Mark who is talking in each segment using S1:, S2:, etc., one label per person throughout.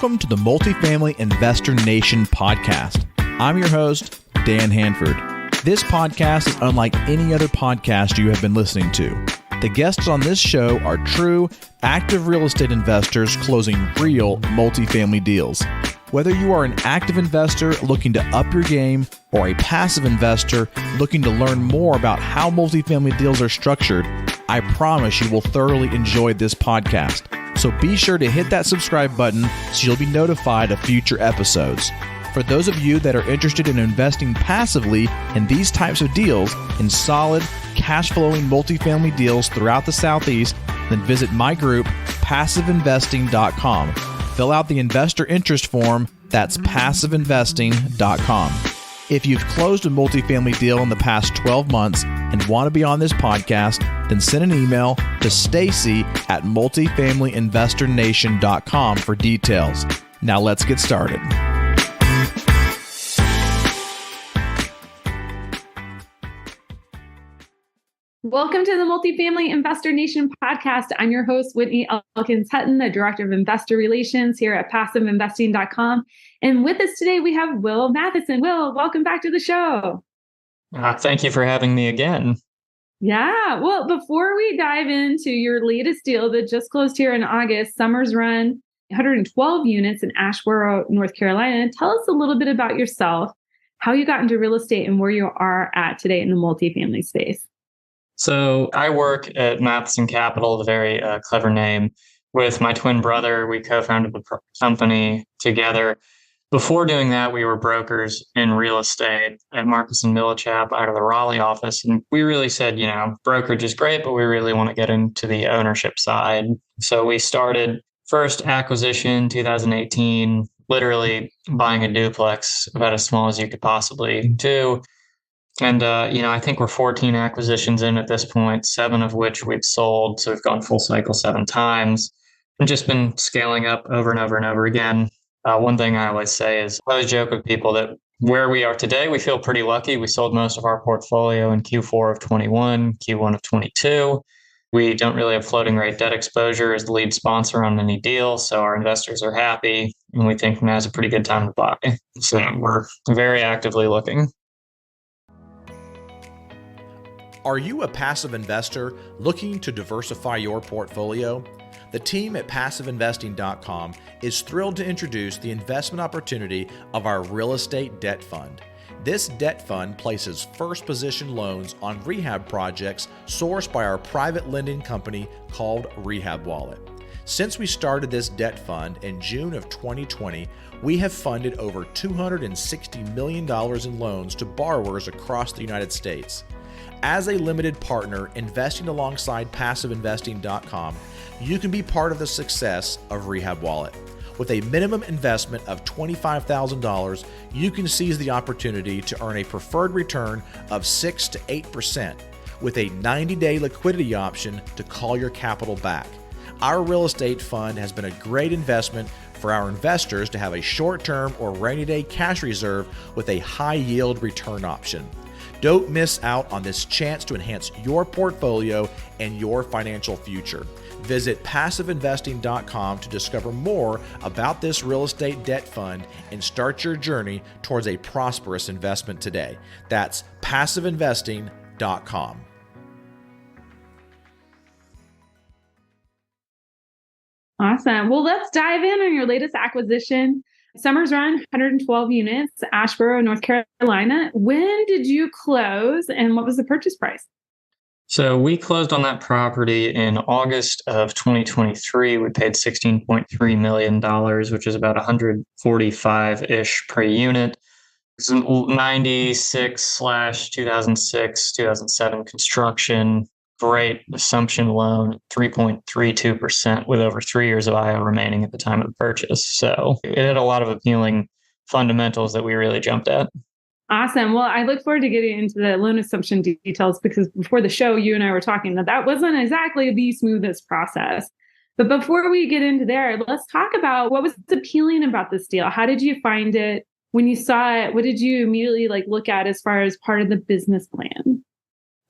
S1: Welcome to the Multifamily Investor Nation podcast. I'm your host, Dan Hanford. This podcast is unlike any other podcast you have been listening to. The guests on this show are true, active real estate investors closing real multifamily deals. Whether you are an active investor looking to up your game or a passive investor looking to learn more about how multifamily deals are structured, I promise you will thoroughly enjoy this podcast. So be sure to hit that subscribe button so you'll be notified of future episodes. For those of you that are interested in investing passively in these types of deals, in solid, cash-flowing multifamily deals throughout the Southeast, then visit my group, PassiveInvesting.com. Fill out the investor interest form. That's PassiveInvesting.com. If you've closed a multifamily deal in the past 12 months and want to be on this podcast, then send an email to Stacy@multifamilyinvestornation.com for details. Now let's get started.
S2: Welcome to the Multifamily Investor Nation podcast. I'm your host, Whitney Elkins-Hutton, the Director of Investor Relations here at PassiveInvesting.com. And with us today, we have Will Matheson. Will, welcome back to the show.
S3: Thank you for having me again.
S2: Yeah. Well, before we dive into your latest deal that just closed here in August, Summers Run, 112 units in Asheboro, North Carolina, tell us a little bit about yourself, how you got into real estate, and where you are at today in the multifamily space.
S3: So I work at Matheson Capital, the very clever name. With my twin brother, we co-founded the company together. Before doing that, we were brokers in real estate at Marcus & Millichap out of the Raleigh office. And we really said, brokerage is great, but we really want to get into the ownership side. So we started first acquisition 2018, literally buying a duplex about as small as you could possibly do. And, I think we're 14 acquisitions in at this point, 7 of which we've sold. So we've gone full cycle 7 times and just been scaling up over and over and over again. One thing I always say is I always joke with people that where we are today, we feel pretty lucky. We sold most of our portfolio in Q4 of 21, Q1 of 22. We don't really have floating rate debt exposure as the lead sponsor on any deal. So our investors are happy and we think now's a pretty good time to buy. So we're very actively looking.
S1: Are you a passive investor looking to diversify your portfolio? The team at PassiveInvesting.com is thrilled to introduce the investment opportunity of our real estate debt fund. This debt fund places first position loans on rehab projects sourced by our private lending company called Rehab Wallet. Since we started this debt fund in June of 2020, we have funded over $260 million in loans to borrowers across the United States. As a limited partner investing alongside PassiveInvesting.com, you can be part of the success of Rehab Wallet. With a minimum investment of $25,000, you can seize the opportunity to earn a preferred return of 6 to 8% with a 90-day liquidity option to call your capital back. Our real estate fund has been a great investment for our investors to have a short-term or rainy-day cash reserve with a high-yield return option. Don't miss out on this chance to enhance your portfolio and your financial future. Visit PassiveInvesting.com to discover more about this real estate debt fund and start your journey towards a prosperous investment today. That's PassiveInvesting.com.
S2: Awesome. Well, let's dive in on your latest acquisition. Summers Run, 112 units, Asheboro, North Carolina. When did you close and what was the purchase price?
S3: So we closed on that property in August of 2023. We paid $16.3 million, which is about $145-ish per unit. It's a 96/2006, 2007 construction. Great assumption loan, 3.32% with over 3 years of IO remaining at the time of the purchase. So it had a lot of appealing fundamentals that we really jumped at.
S2: Awesome. Well, I look forward to getting into the loan assumption details because before the show, you and I were talking that wasn't exactly the smoothest process. But before we get into there, let's talk about what was appealing about this deal. How did you find it? When you saw it, what did you immediately look at as far as part of the business plan?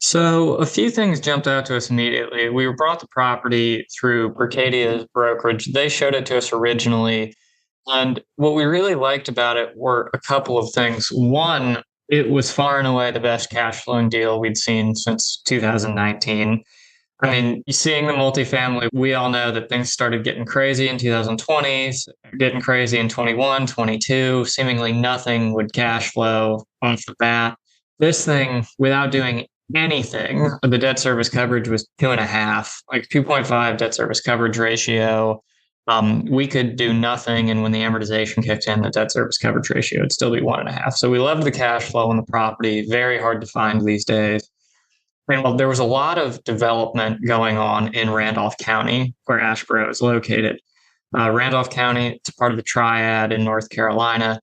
S3: So a few things jumped out to us immediately. We brought the property through Bercadia's brokerage. They showed it to us originally And what we really liked about it were a couple of things. One, it was far and away the best cash flowing deal we'd seen since 2019. I mean, seeing the multifamily, we all know that things started getting crazy in 2020, getting crazy in 21, 22. Seemingly nothing would cash flow off the bat. This thing, without doing anything, the debt service coverage was 2.5, like 2.5 debt service coverage ratio. We could do nothing. And when the amortization kicked in, the debt service coverage ratio would still be 1.5. So we loved the cash flow on the property. Very hard to find these days. And well, there was a lot of development going on in Randolph County, where Asheboro is located. Randolph County, it's part of the Triad in North Carolina.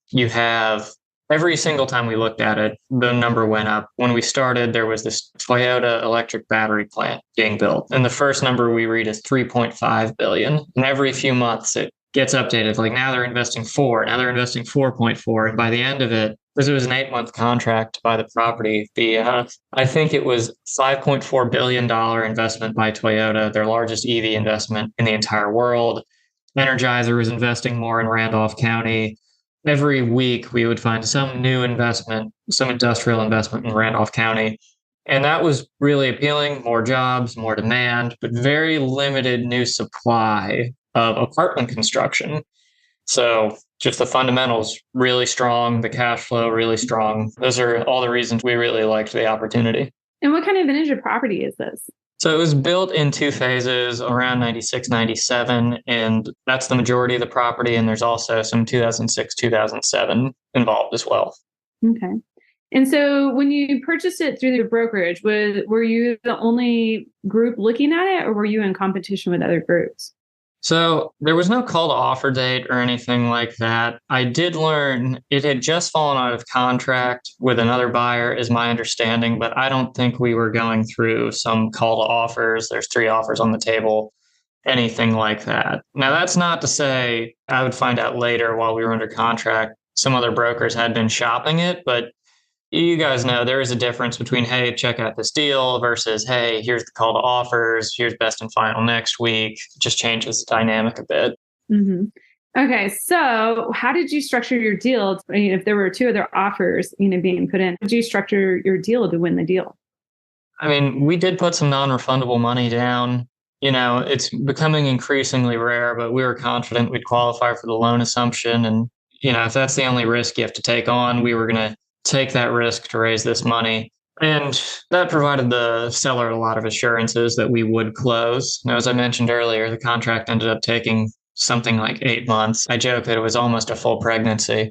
S3: You have every single time we looked at it, the number went up. When we started, there was this Toyota electric battery plant being built. And the first number we read is 3.5 billion. And every few months it gets updated. Like now they're investing 4, now they're investing 4.4. And by the end of it, because it was an 8-month contract to buy the property, I think it was $5.4 billion investment by Toyota, their largest EV investment in the entire world. Energizer was investing more in Randolph County. Every week we would find some new investment, some industrial investment in Randolph County. And that was really appealing. More jobs, more demand, but very limited new supply of apartment construction. So just the fundamentals really strong, the cash flow really strong. Those are all the reasons we really liked the opportunity.
S2: And what kind of vintage of property is this?
S3: So it was built in 2 phases around 96, 97, and that's the majority of the property. And there's also some 2006, 2007 involved as well.
S2: Okay. And so when you purchased it through the brokerage, were you the only group looking at it, or were you in competition with other groups?
S3: So there was no call to offer date or anything like that. I did learn it had just fallen out of contract with another buyer, is my understanding, but I don't think we were going through some call to offers. There's 3 offers on the table, anything like that. Now, that's not to say I would find out later while we were under contract. Some other brokers had been shopping it, but you guys know there is a difference between, hey, check out this deal versus, hey, here's the call to offers, here's best and final next week. It just changes the dynamic a bit.
S2: Mm-hmm. Okay. So how did you structure your deal? If there were 2 other offers, being put in, how did you structure your deal to win the deal?
S3: I mean, we did put some non-refundable money down. It's becoming increasingly rare, but we were confident we'd qualify for the loan assumption. And, if that's the only risk you have to take on, we were going to take that risk to raise this money. And that provided the seller a lot of assurances that we would close. Now, as I mentioned earlier, the contract ended up taking something like 8 months. I joke that it was almost a full pregnancy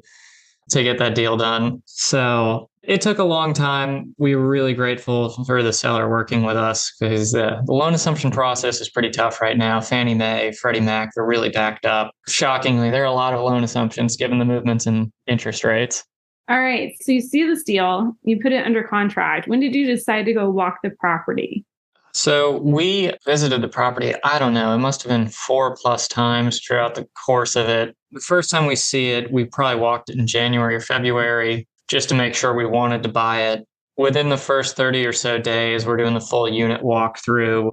S3: to get that deal done. So it took a long time. We were really grateful for the seller working with us because the loan assumption process is pretty tough right now. Fannie Mae, Freddie Mac, they're really backed up. Shockingly, there are a lot of loan assumptions given the movements in interest rates.
S2: All right. So you see this deal, you put it under contract. When did you decide to go walk the property?
S3: So we visited the property, I don't know, it must have been 4+ times throughout the course of it. The first time we see it, we probably walked it in January or February just to make sure we wanted to buy it. Within the first 30 or so days, we're doing the full unit walkthrough.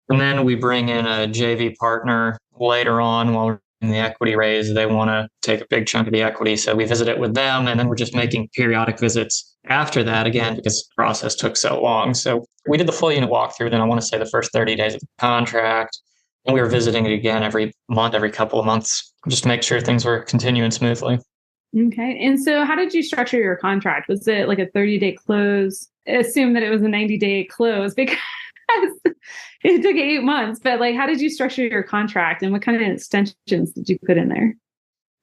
S3: And then we bring in a JV partner later on while we're in the equity raise. They want to take a big chunk of the equity. So we visit it with them, and then we're just making periodic visits after that, again, because the process took so long. So we did the full unit walkthrough, then I want to say the first 30 days of the contract. And we were visiting it again every month, every couple of months, just to make sure things were continuing smoothly.
S2: Okay. And so how did you structure your contract? Was it like a 30-day close? I assume that it was a 90-day close because it took 8 months. But how did you structure your contract, and what kind of extensions did you put in there?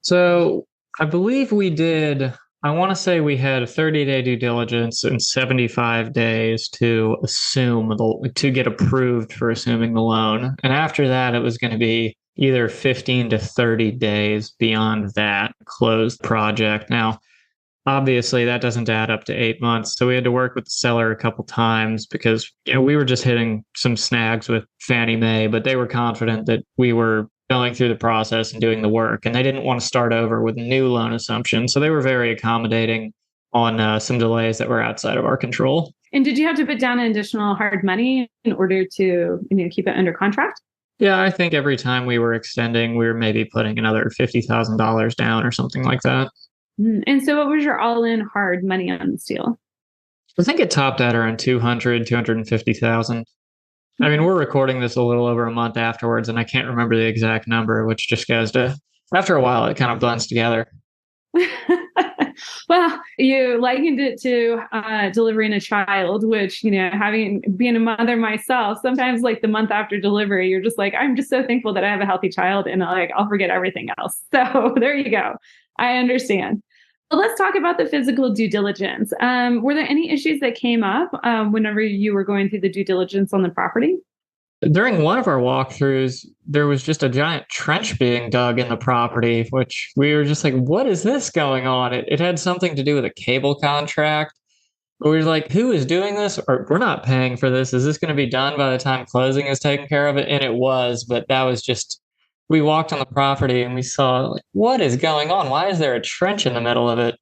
S3: So I believe we did, I want to say we had a 30-day due diligence and 75 days to to get approved for assuming the loan. And after that, it was going to be either 15 to 30 days beyond that closed project. Now, obviously, that doesn't add up to 8 months. So we had to work with the seller a couple times because we were just hitting some snags with Fannie Mae, but they were confident that we were going through the process and doing the work. And they didn't want to start over with new loan assumptions. So they were very accommodating on some delays that were outside of our control.
S2: And did you have to put down additional hard money in order to keep it under contract?
S3: Yeah, I think every time we were extending, we were maybe putting another $50,000 down or something like that.
S2: And so what was your all-in hard money on this deal?
S3: I think it topped at around 250,000. I mean, we're recording this a little over a month afterwards, and I can't remember the exact number, which just goes to, after a while, it kind of blends together.
S2: Well, you likened it to delivering a child, which, having being a mother myself, sometimes like the month after delivery, you're just like, I'm just so thankful that I have a healthy child, and I'll forget everything else. So there you go. I understand. Well, let's talk about the physical due diligence. Were there any issues that came up whenever you were going through the due diligence on the property?
S3: During one of our walkthroughs, there was just a giant trench being dug in the property, which we were just like, what is this going on? It had something to do with a cable contract. But we were like, who is doing this? Or we're not paying for this. Is this going to be done by the time closing is taken care of? And it was, but that was just, we walked on the property and we saw, like, what is going on? Why is there a trench in the middle of it?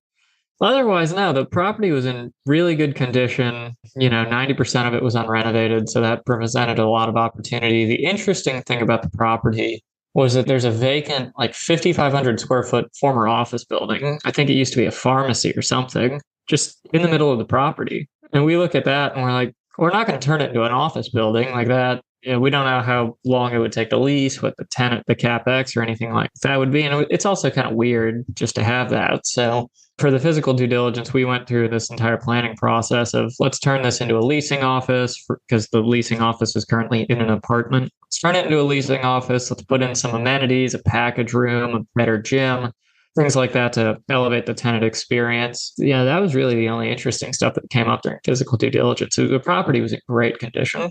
S3: Otherwise, no, the property was in really good condition. 90% of it was unrenovated. So that presented a lot of opportunity. The interesting thing about the property was that there's a vacant, like 5,500 square foot former office building. I think it used to be a pharmacy or something, just in the middle of the property. And we look at that and we're like, we're not going to turn it into an office building like that. We don't know how long it would take to lease, what the tenant, the capex or anything like that would be. And it's also kind of weird just to have that. So for the physical due diligence, we went through this entire planning process of let's turn this into a leasing office because the leasing office is currently in an apartment. Let's turn it into a leasing office. Let's put in some amenities, a package room, a better gym, things like that to elevate the tenant experience. Yeah, that was really the only interesting stuff that came up during physical due diligence. So the property was in great condition.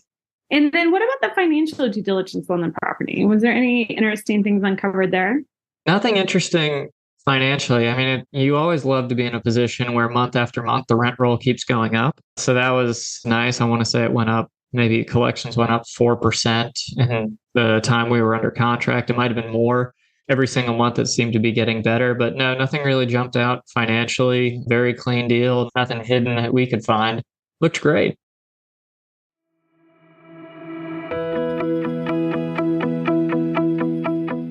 S2: And then what about the financial due diligence on the property? Was there any interesting things uncovered there?
S3: Nothing interesting financially. I mean, you always love to be in a position where month after month the rent roll keeps going up. So that was nice. I want to say it went up, maybe collections went up 4% in the time we were under contract. It might have been more. Every single month it seemed to be getting better, but no, nothing really jumped out financially. Very clean deal, nothing hidden that we could find. Looked great.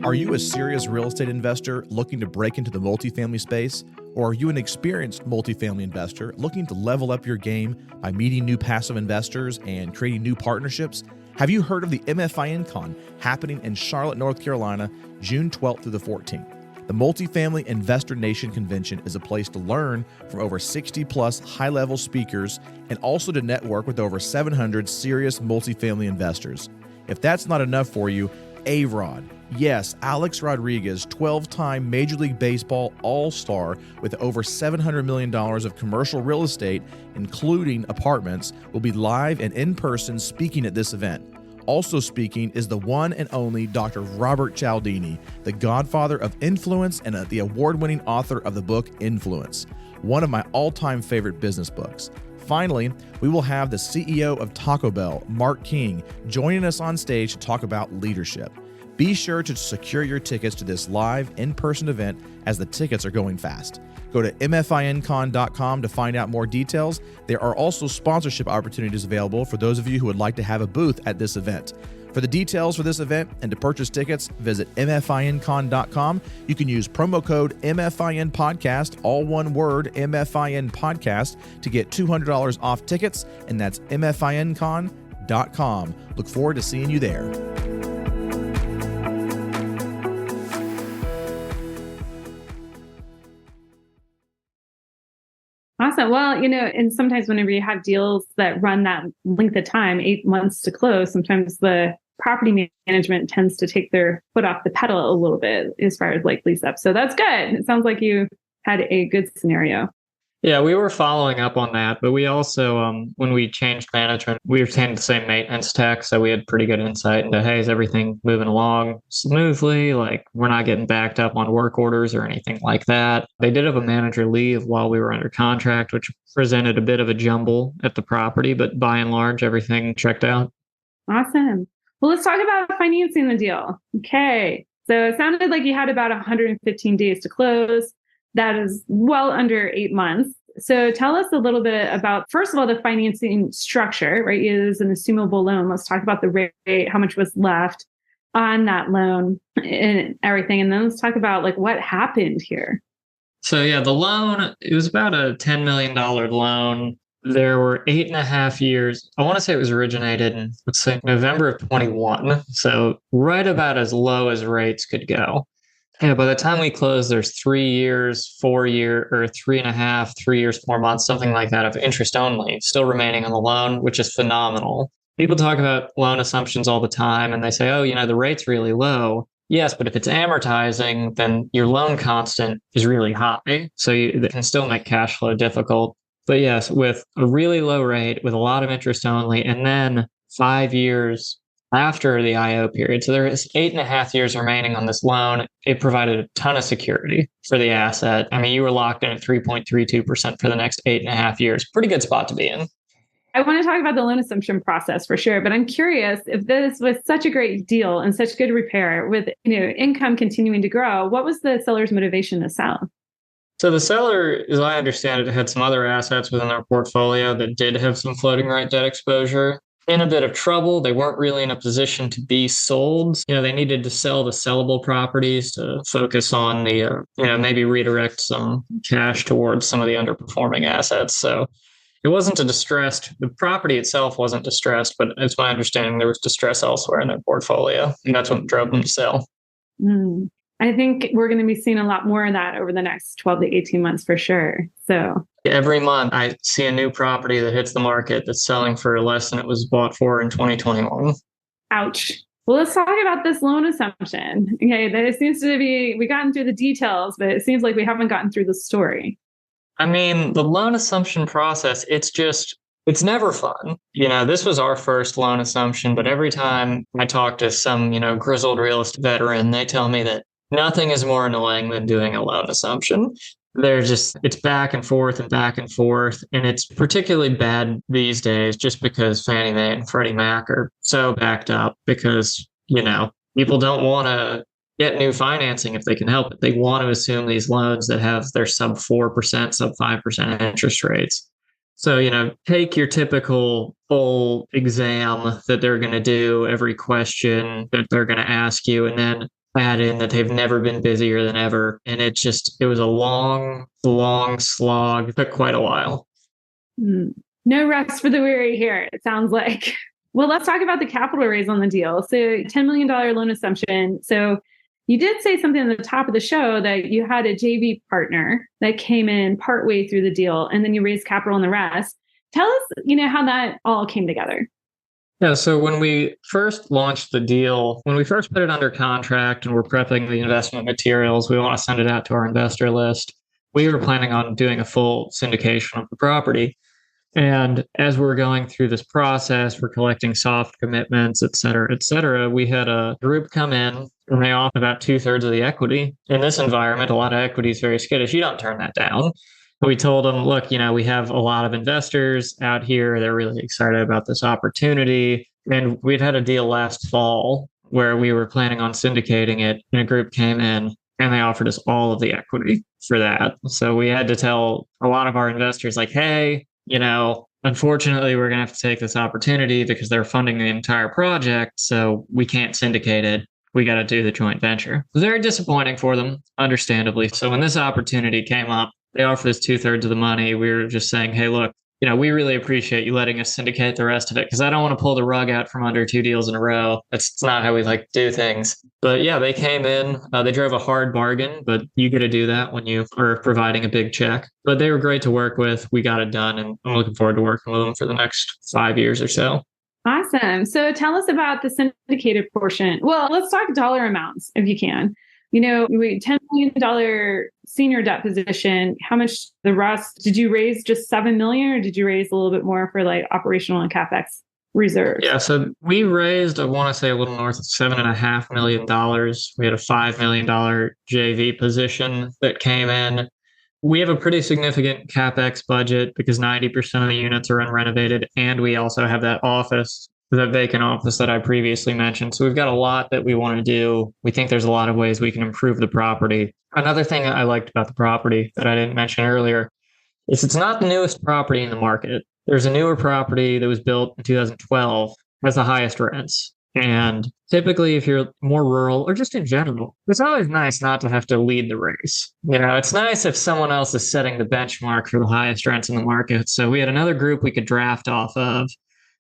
S1: Are you a serious real estate investor looking to break into the multifamily space? Or are you an experienced multifamily investor looking to level up your game by meeting new passive investors and creating new partnerships? Have you heard of the MFIN Con happening in Charlotte, North Carolina, June 12th through the 14th? The Multifamily Investor Nation Convention is a place to learn from over 60 plus high-level speakers and also to network with over 700 serious multifamily investors. If that's not enough for you, A-Rod. Yes, Alex Rodriguez, 12-time Major League Baseball All-Star with over $700 million of commercial real estate, including apartments, will be live and in person speaking at this event. Also speaking is the one and only Dr. Robert Cialdini, the godfather of influence and the award-winning author of the book Influence, one of my all-time favorite business books. Finally, we will have the CEO of Taco Bell, Mark King, joining us on stage to talk about leadership. Be sure to secure your tickets to this live in-person event as the tickets are going fast. Go to mfincon.com to find out more details. There are also sponsorship opportunities available for those of you who would like to have a booth at this event. For the details for this event and to purchase tickets, visit mfincon.com. You can use promo code MFIN Podcast, all one word, MFIN Podcast, to get $200 off tickets, and that's mfincon.com. Look forward to seeing you there.
S2: Awesome. Well, and sometimes whenever you have deals that run that length of time, 8 months to close, sometimes the property management tends to take their foot off the pedal a little bit as far as like lease up. So that's good. It sounds like you had a good scenario.
S3: Yeah, we were following up on that, but we also, when we changed management, we retained the same maintenance tech, so we had pretty good insight into, hey, is everything moving along smoothly? Like, we're not getting backed up on work orders or anything like that. They did have a manager leave while we were under contract, which presented a bit of a jumble at the property, but by and large, everything checked out.
S2: Awesome. Well, let's talk about financing the deal. Okay. So it sounded like you had about 115 days to close. That is well under 8 months. So tell us a little bit about, first of all, the financing structure, right? It is an assumable loan. Let's talk about the rate, how much was left. on that loan and everything. And then let's talk about like what happened here.
S3: So yeah, the loan, it was about a $10 million loan. There were 8.5 years. I want to say it was originated in, let's say, November of 21. So right about as low as rates could go. Yeah, by the time we close, there's 3 years, 4 year, or 3.5, 3 years, 4 months, something like that of interest only still remaining on the loan, which is phenomenal. People talk about loan assumptions all the time and they say, oh, the rate's really low. Yes, but if it's amortizing, then your loan constant is really high. So that can still make cash flow difficult. But yes, with a really low rate, with a lot of interest only, and then 5 years after the IO period. So there is 8.5 years remaining on this loan. It provided a ton of security for the asset. I mean, you were locked in at 3.32% for the next 8.5 years. Pretty good spot to be in.
S2: I want to talk about the loan assumption process for sure, but I'm curious if this was such a great deal and such good repair with income continuing to grow, what was the seller's motivation to sell?
S3: So the seller, as I understand it, had some other assets within their portfolio that did have some floating rate debt exposure. In a bit of trouble, they weren't really in a position to be sold. They needed to sell the sellable properties to focus on the, maybe redirect some cash towards some of the underperforming assets. So it wasn't the property itself wasn't distressed, but it's my understanding there was distress elsewhere in their portfolio. And that's what drove them to sell.
S2: I think we're going to be seeing a lot more of that over the next 12 to 18 months for sure. So
S3: every month I see a new property that hits the market that's selling for less than it was bought for in 2021.
S2: Ouch. Well, let's talk about this loan assumption. Okay, that it seems to be, we gotten through the details, but it seems like we haven't gotten through the story.
S3: I mean, the loan assumption process, it's never fun. This was our first loan assumption, but every time I talk to some, grizzled real estate veteran, they tell me that nothing is more annoying than doing a loan assumption. It's back and forth and back and forth. And it's particularly bad these days just because Fannie Mae and Freddie Mac are so backed up because, people don't want to get new financing if they can help it. They want to assume these loans that have their sub 4%, sub 5% interest rates. So, take your typical full exam that they're going to do, every question that they're going to ask you, and then add in that they've never been busier than ever. And it was a long, long slog. It took quite a while.
S2: No rest for the weary here, it sounds like. Well, let's talk about the capital raise on the deal. So $10 million loan assumption. So you did say something at the top of the show that you had a JV partner that came in partway through the deal, and then you raised capital on the rest. Tell us, how that all came together.
S3: Yeah, so when we first launched the deal, when we first put it under contract and we're prepping the investment materials, we want to send it out to our investor list. We were planning on doing a full syndication of the property. And as we're going through this process, we're collecting soft commitments, et cetera, we had a group come in and they offered about 2/3 of the equity. In this environment, a lot of equity is very skittish. You don't turn that down. We told them, look, we have a lot of investors out here. They're really excited about this opportunity. And we'd had a deal last fall where we were planning on syndicating it. And a group came in and they offered us all of the equity for that. So we had to tell a lot of our investors like, hey, unfortunately, we're going to have to take this opportunity because they're funding the entire project. So we can't syndicate it. We got to do the joint venture. It was very disappointing for them, understandably. So when this opportunity came up, they offered us 2/3 of the money. We were just saying, hey, look, we really appreciate you letting us syndicate the rest of it because I don't want to pull the rug out from under 2 deals in a row. That's not how we like to do things. But yeah, they came in. They drove a hard bargain, but you get to do that when you are providing a big check. But they were great to work with. We got it done, and I'm looking forward to working with them for the next 5 years or so.
S2: Awesome. So tell us about the syndicated portion. Well, let's talk dollar amounts if you can. $10 million senior debt position. How much the rest? Did you raise just $7 million, or did you raise a little bit more for like operational and CapEx reserves?
S3: Yeah, so we raised, I want to say, a little north of $7.5 million. We had a $5 million JV position that came in. We have a pretty significant CapEx budget because 90% of the units are unrenovated, and we also have that vacant office that I previously mentioned. So we've got a lot that we want to do. We think there's a lot of ways we can improve the property. Another thing that I liked about the property that I didn't mention earlier is it's not the newest property in the market. There's a newer property that was built in 2012, has the highest rents. And typically, if you're more rural or just in general, it's always nice not to have to lead the race. It's nice if someone else is setting the benchmark for the highest rents in the market. So we had another group we could draft off of.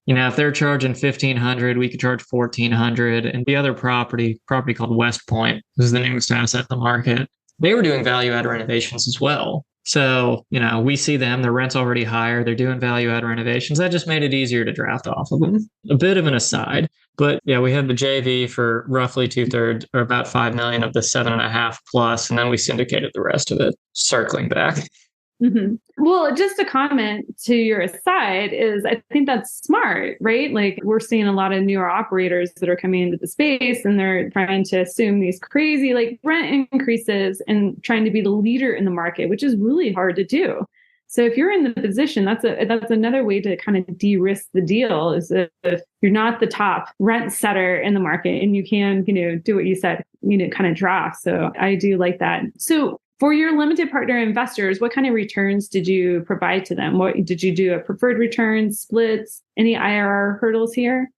S3: If they're charging 1,500, we could charge 1,400. And the other property called West Point, this is the newest asset in the market. They were doing value add renovations as well. So, we see them, their rent's already higher. They're doing value add renovations. That just made it easier to draft off of them. A bit of an aside, but yeah, we had the JV for roughly 2/3 or about 5 million of the 7.5 plus, and then we syndicated the rest of it, circling back.
S2: Mm-hmm. Well, just a comment to your aside is I think that's smart, right? Like we're seeing a lot of newer operators that are coming into the space and they're trying to assume these crazy like rent increases and trying to be the leader in the market, which is really hard to do. So if you're in the position, that's another way to kind of de-risk the deal is if you're not the top rent setter in the market and you can, do what you said, kind of draft. So I do like that. So for your limited partner investors, what kind of returns did you provide to them? What did you do? A preferred return, splits, any IRR hurdles here?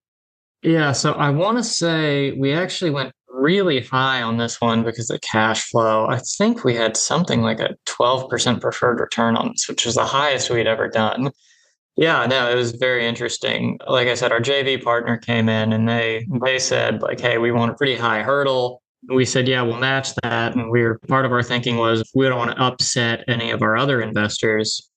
S3: Yeah, so I want to say we actually went really high on this one because of cash flow. I think we had something like a 12% preferred return on this, which was the highest we'd ever done. Yeah, no, it was very interesting. Like I said, our JV partner came in and they said like, hey, we want a pretty high hurdle. We said, yeah, we'll match that. And part of our thinking was we don't want to upset any of our other investors,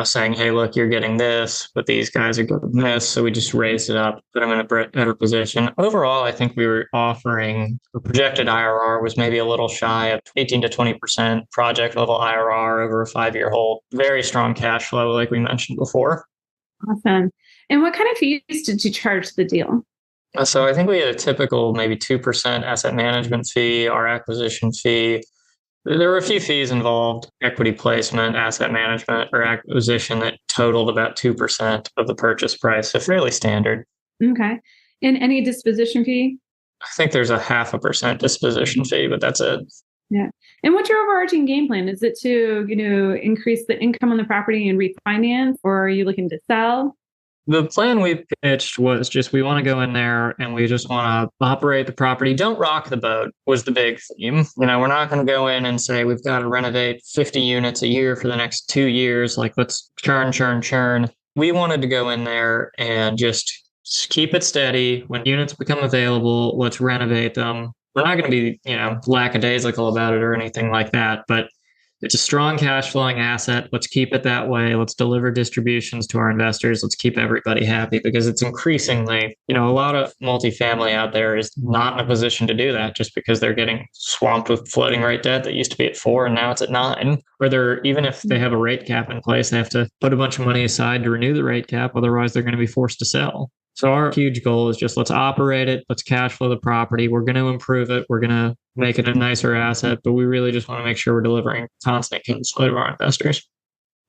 S3: saying, hey, look, you're getting this, but these guys are getting this. So we just raised it up, put them in a better position. Overall, I think we were offering the projected IRR was maybe a little shy of 18 to 20% project level IRR over a 5-year hold. Very strong cash flow, like we mentioned before.
S2: Awesome. And what kind of fees did you charge the deal?
S3: So I think we had a typical maybe 2% asset management fee, our acquisition fee. There were a few fees involved, equity placement, asset management, or acquisition that totaled about 2% of the purchase price. So fairly standard.
S2: Okay. And any disposition fee?
S3: I think there's a 0.5% disposition fee, but that's it.
S2: Yeah. And what's your overarching game plan? Is it to, increase the income on the property and refinance, or are you looking to sell?
S3: The plan we pitched was just we want to go in there and we just want to operate the property. Don't rock the boat was the big theme. We're not going to go in and say we've got to renovate 50 units a year for the next 2 years. Like, let's churn. We wanted to go in there and just keep it steady. When units become available, let's renovate them. We're not going to be, lackadaisical about it or anything like that, but it's a strong cash flowing asset. Let's keep it that way. Let's deliver distributions to our investors. Let's keep everybody happy because it's increasingly, a lot of multifamily out there is not in a position to do that just because they're getting swamped with floating rate debt that used to be at 4 and now it's at 9. Or even if they have a rate cap in place, they have to put a bunch of money aside to renew the rate cap. Otherwise, they're going to be forced to sell. So our huge goal is just let's operate it. Let's cash flow the property. We're going to improve it. We're going to make it a nicer asset, but we really just want to make sure we're delivering constant cash flow to our investors.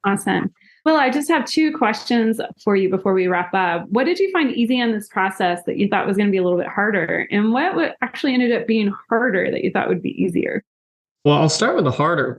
S2: Awesome. Well, I just have 2 questions for you before we wrap up. What did you find easy in this process that you thought was going to be a little bit harder? And what actually ended up being harder that you thought would be easier?
S3: Well, I'll start with the harder.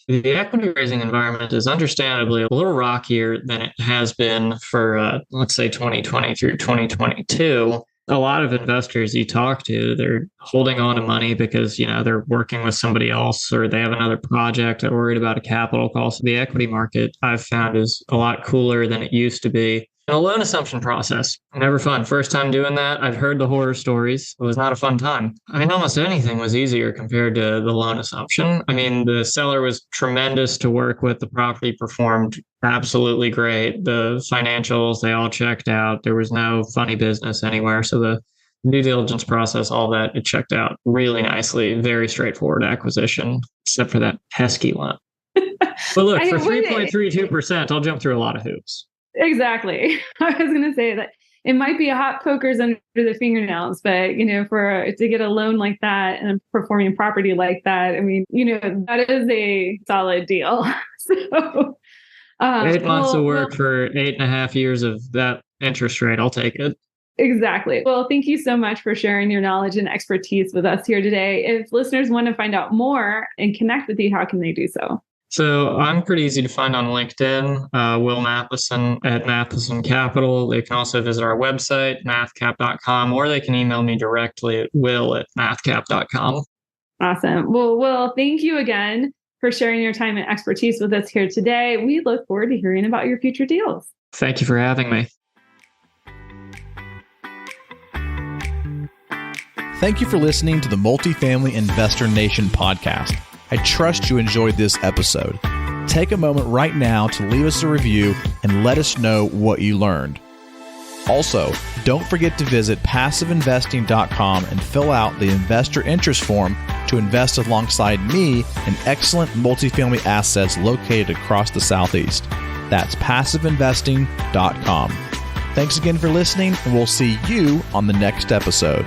S3: The equity raising environment is understandably a little rockier than it has been for, let's say, 2020 through 2022. A lot of investors you talk to, they're holding on to money because, they're working with somebody else or they have another project. They're worried about a capital cost. The equity market I've found is a lot cooler than it used to be. And a loan assumption process, never fun. First time doing that, I've heard the horror stories. It was not a fun time. Almost anything was easier compared to the loan assumption. The seller was tremendous to work with. The property performed absolutely great. The financials, they all checked out. There was no funny business anywhere. So the due diligence process, all that, it checked out really nicely. Very straightforward acquisition, except for that pesky loan. But look, for 3.32%, I'll jump through a lot of hoops.
S2: Exactly. I was going to say that it might be a hot pokers under the fingernails, but to get a loan like that and a performing property like that, that is a solid deal. So
S3: 8 months of work for 8.5 years of that interest rate, I'll take it.
S2: Exactly. Well, thank you so much for sharing your knowledge and expertise with us here today. If listeners want to find out more and connect with you, how can they do so?
S3: So I'm pretty easy to find on LinkedIn, Will Matheson at Matheson Capital. They can also visit our website, mathcap.com, or they can email me directly at will@mathcap.com.
S2: Awesome. Well, Will, thank you again for sharing your time and expertise with us here today. We look forward to hearing about your future deals.
S3: Thank you for having me.
S1: Thank you for listening to the Multifamily Investor Nation podcast. I trust you enjoyed this episode. Take a moment right now to leave us a review and let us know what you learned. Also, don't forget to visit passiveinvesting.com and fill out the investor interest form to invest alongside me in excellent multifamily assets located across the Southeast. That's passiveinvesting.com. Thanks again for listening, and we'll see you on the next episode.